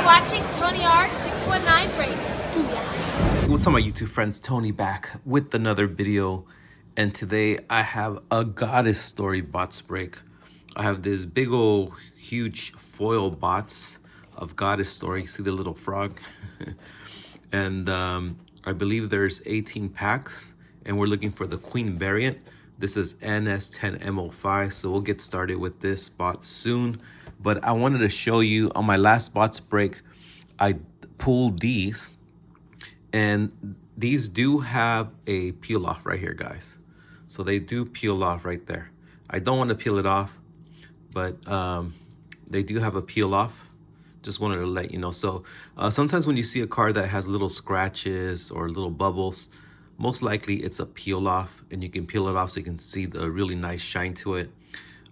are watching Tony R 619 Breaks. Booyah. What's up, my YouTube friends? Tony back with another video, and today I have a Goddess Story bots break. I have this big old huge foil bots of Goddess Story. See the little frog? And I believe there's 18 packs, and we're looking for the Queen variant. This is NS-10M05, so we'll get started with this bot soon. But I wanted to show you on my last bots break, I pulled these, and these do have a peel off right here, guys. So they do peel off right there. I don't want to peel it off, but they do have a peel off. Just wanted to let you know. So sometimes when you see a card that has little scratches or little bubbles, most likely it's a peel off, and you can peel it off so you can see the really nice shine to it.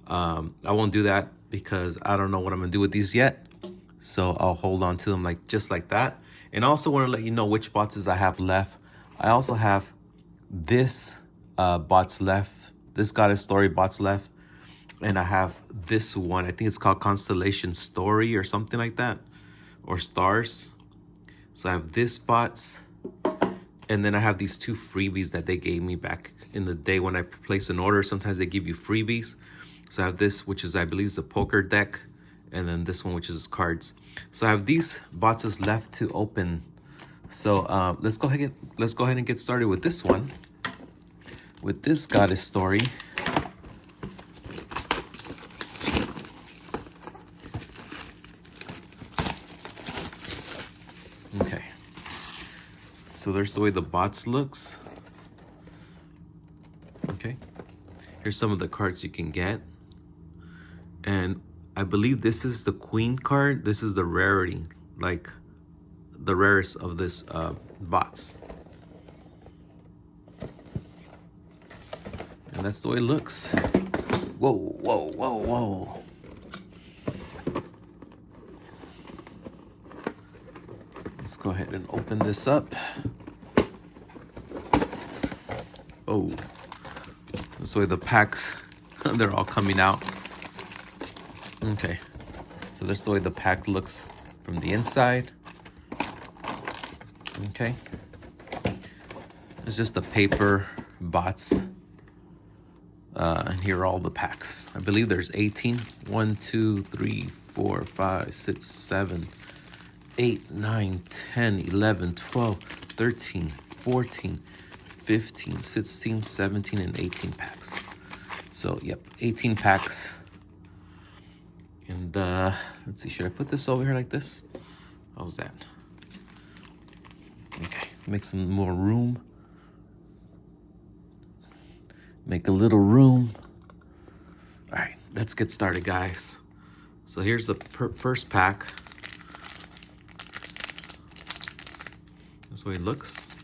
I won't do that because I don't know what I'm gonna do with these yet. So I'll hold on to them just like that. And I also want to let you know which boxes I have left. I also have this bots left, this Goddess Story bots left. And I have this one, I think it's called Constellation Story or something like that, or Stars. So I have this bots, and then I have these two freebies that they gave me back in the day when I place an order. Sometimes they give you freebies. So I have this, which is, I believe, is a poker deck, and then this one, which is cards. So I have these boxes left to open. So let's go ahead and get started with this one, with this Goddess Story. Okay, so there's the way the box looks. Okay, here's some of the cards you can get, and I believe this is the Queen card. This is the rarity, like the rarest of this bots, and that's the way it looks. Whoa, whoa, whoa, whoa. Let's go ahead and open this up. Oh, that's the way the packs, they're all coming out. Okay, so that's the way the pack looks from the inside. Okay, it's just the paper bots. And here are all the packs. I believe there's 18. 1, 2, 3, 4, 5, 6, 7, 8, 9, 10, 11, 12, 13, 14, 15, 16, 17, and 18 packs. So, yep, 18 packs. And let's see, should I put this over here like this? How's that? Okay, make some more room. Make a little room. All right, let's get started, guys. So here's the first pack. That's the way it looks.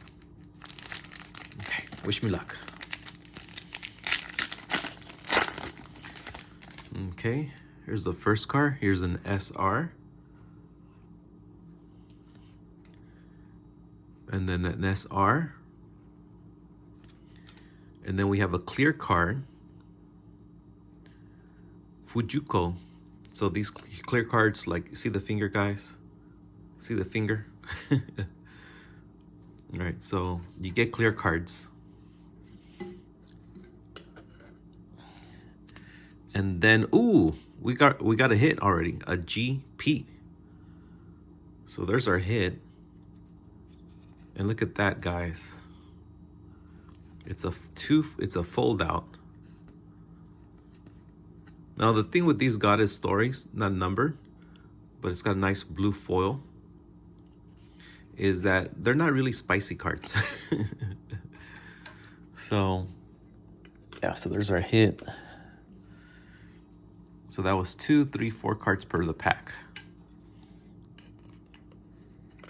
Okay, wish me luck. Okay, here's the first card. Here's an SR. And then an SR. And then we have a clear card. Fujuko. So these clear cards, like, see the finger, guys? See the finger? All right, so you get clear cards. And then, ooh, we got a hit already, a GP. So there's our hit. And look at that, guys. It's a fold out. Now the thing with these Goddess Stories, not numbered, but it's got a nice blue foil, is that they're not really spicy cards. So yeah, so there's our hit. So that was 2, 3, 4 cards per the pack.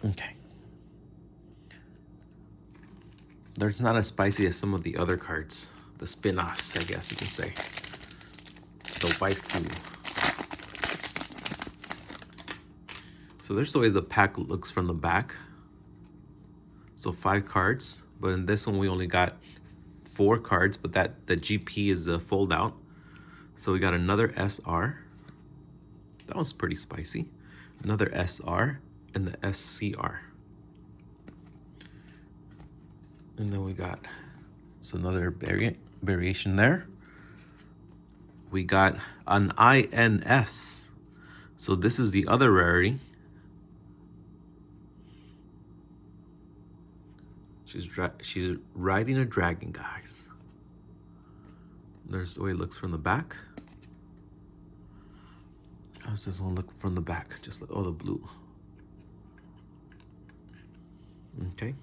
Okay. There's not as spicy as some of the other cards. The spin-offs, I guess you can say. The Waifu. So there's the way the pack looks from the back. So 5 cards, but in this one we only got 4 cards, but the GP is a fold out. So we got another SR. That was pretty spicy. another SR, and the SCR. And then we got another variation there. We got an INS. So this is the other rarity. She's riding a dragon, guys. There's the way it looks from the back. How does this one look from the back? Just like, oh, the blue. Okay.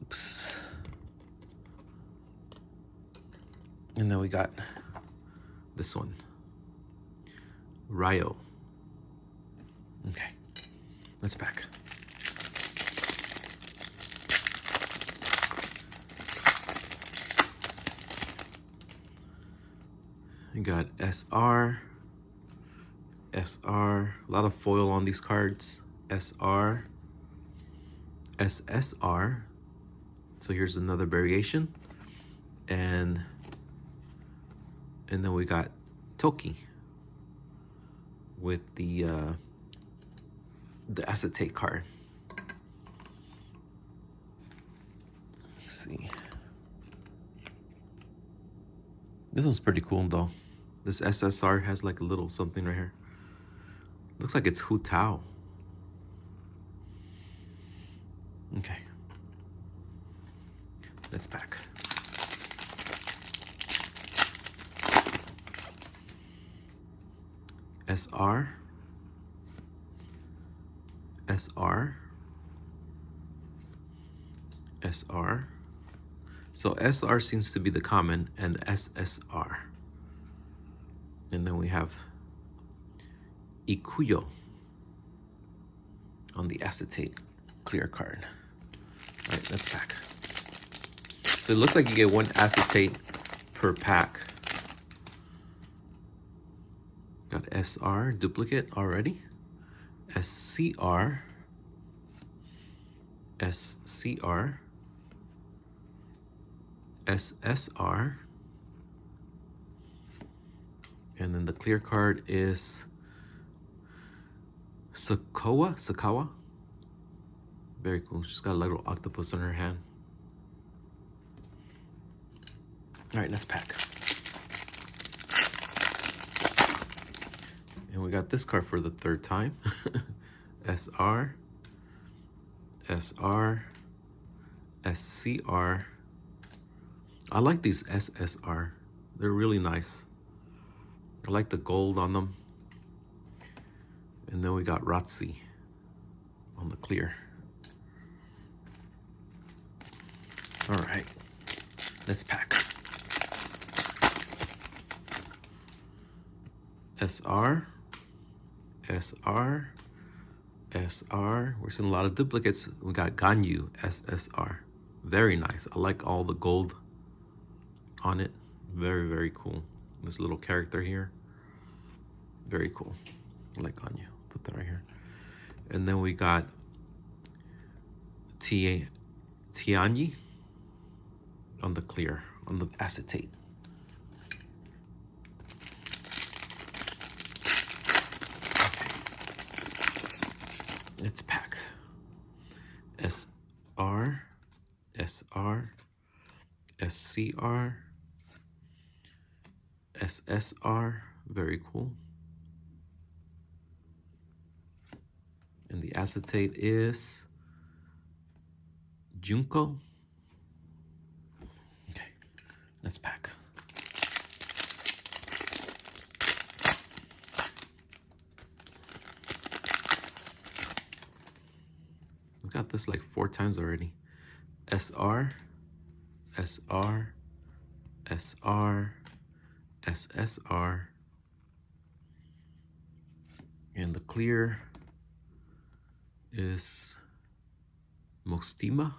Oops. And then we got this one, Ryo. Okay, let's pack. We got SR, SR, a lot of foil on these cards, SR, SSR. So here's another variation. And then we got Toki with the acetate card. Let's see. This one's pretty cool though. This SSR has like a little something right here. Looks like it's Hu Tao. Okay. Let's pack. SR, SR, SR. So SR seems to be the common, and SSR. And then we have Ikuyo on the acetate clear card. All right, let's pack. So it looks like you get one acetate per pack. Got SR duplicate already. SCR, SCR, SSR, and then the clear card is Sakawa. Very cool. She's got a little octopus on her hand. All right, let's pack. And we got this card for the third time. SR, SR, SCR. I like these SSR. They're really nice. I like the gold on them. And then we got Ratsi on the clear. All right, let's pack. SR, SR, SR. We're seeing a lot of duplicates. We got Ganyu, SSR. Very nice. I like all the gold on it. Very, very cool. This little character here. Very cool. I like Ganyu. Put that right here. And then we got Tianyi on the clear, on the acetate. Let's pack. SR, SR, SCR, SSR. Very cool. And the acetate is Junko. Okay, let's pack. I got this like 4 times already. SR, SR, SR, SSR. And the clear is Mostima.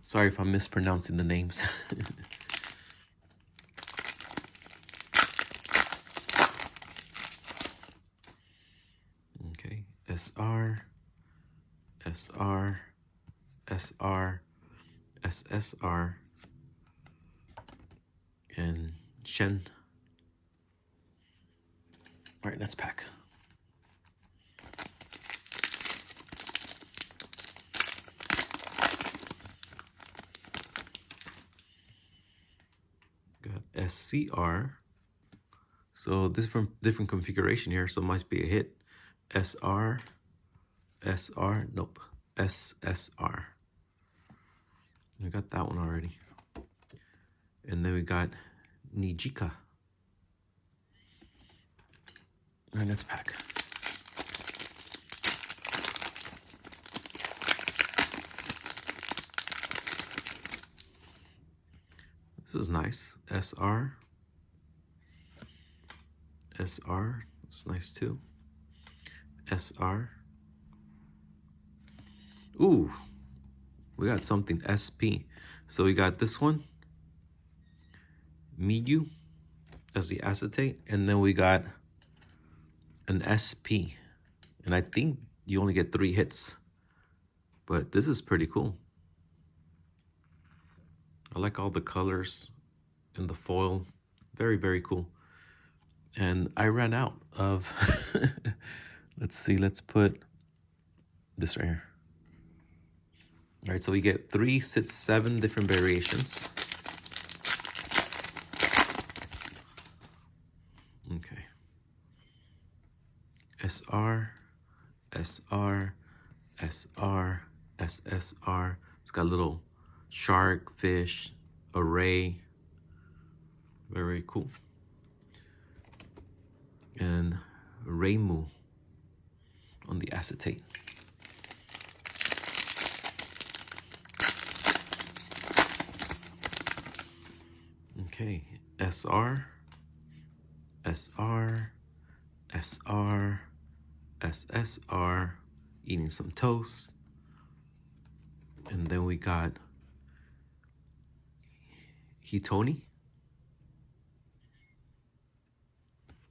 Sorry if I'm mispronouncing the names. Okay, SR, SR, SR, SSR. gen. All right, let's pack. Got SCR. So different configuration here, so it must be a hit. SR, SR, nope, SSR. We got that one already. And then we got Nijika. All right, let's pack. This is nice. SR. SR. It's nice too. SR. Ooh. We got something SP. So we got this one. Miyu as the acetate. And then we got an SP. And I think you only get 3 hits. But this is pretty cool. I like all the colors in the foil. Very, very cool. And I ran out of, let's see, let's put this right here. All right, so we get 3, 6, 7 different variations. Okay. SR, SR, SR, SSR. It's got a little shark, fish, array. Very, very cool. And Reimu on the acetate. Okay, SR, SR, SR, SSR, eating some toast. And then we got Hitoni.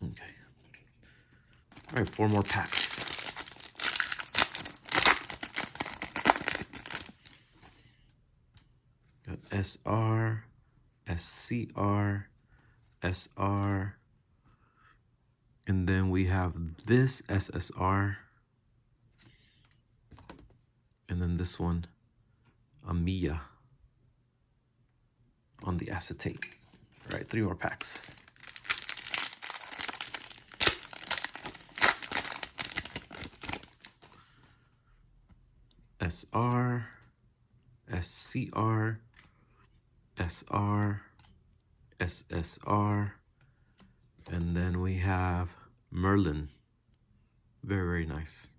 Okay. All right, 4 more packs. Got SR, SCR, SR, and then we have this SSR, and then this one, Amiya on the acetate. All right, 3 more packs. SR, SCR, SR, SSR, and then we have Merlin. Very, very nice.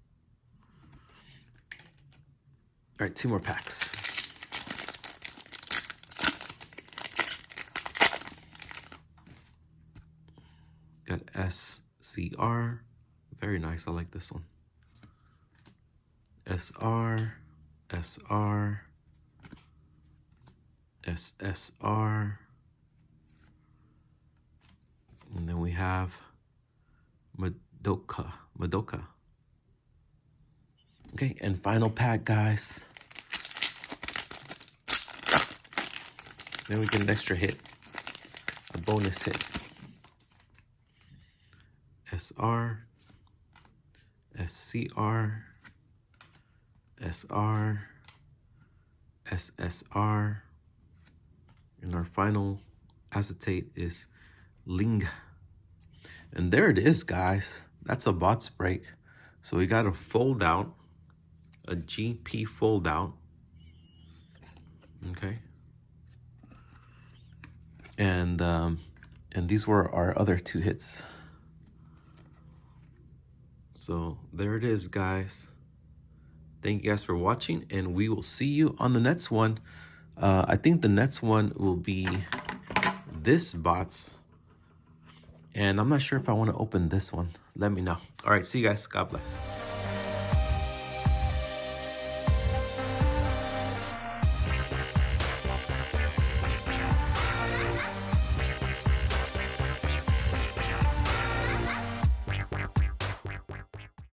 All right, 2 more packs. Got SCR. Very nice. I like this one. SR, SR, SSR, and then we have Madoka. Okay, and final pack, guys. Then we get an extra hit, a bonus hit. SR, SCR, SR, SSR, and our final acetate is Ling. And there it is, guys. That's a bots break. So we got a fold out, a GP fold out. Okay. And these were our other 2 hits. So there it is, guys. Thank you guys for watching, and we will see you on the next one. I think the next one will be this bots, and I'm not sure if I want to open this one. Let me know. All right, see you guys. God bless.